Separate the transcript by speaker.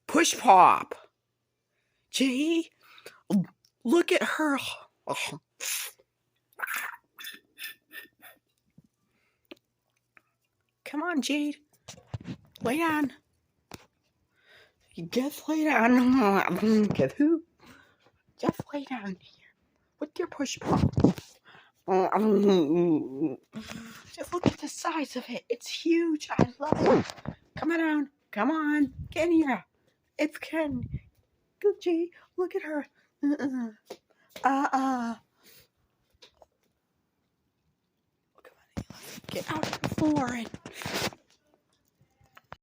Speaker 1: Push pop. Gee, look at her. Come on, Jade. Lay down. Just lay down. Get who? Just lay down here with your push pop. Just look at the size of it. It's huge. I love it. Come on down. Come on. Get in here. It's Ken. Gucci. Look at her. Get out of the floor and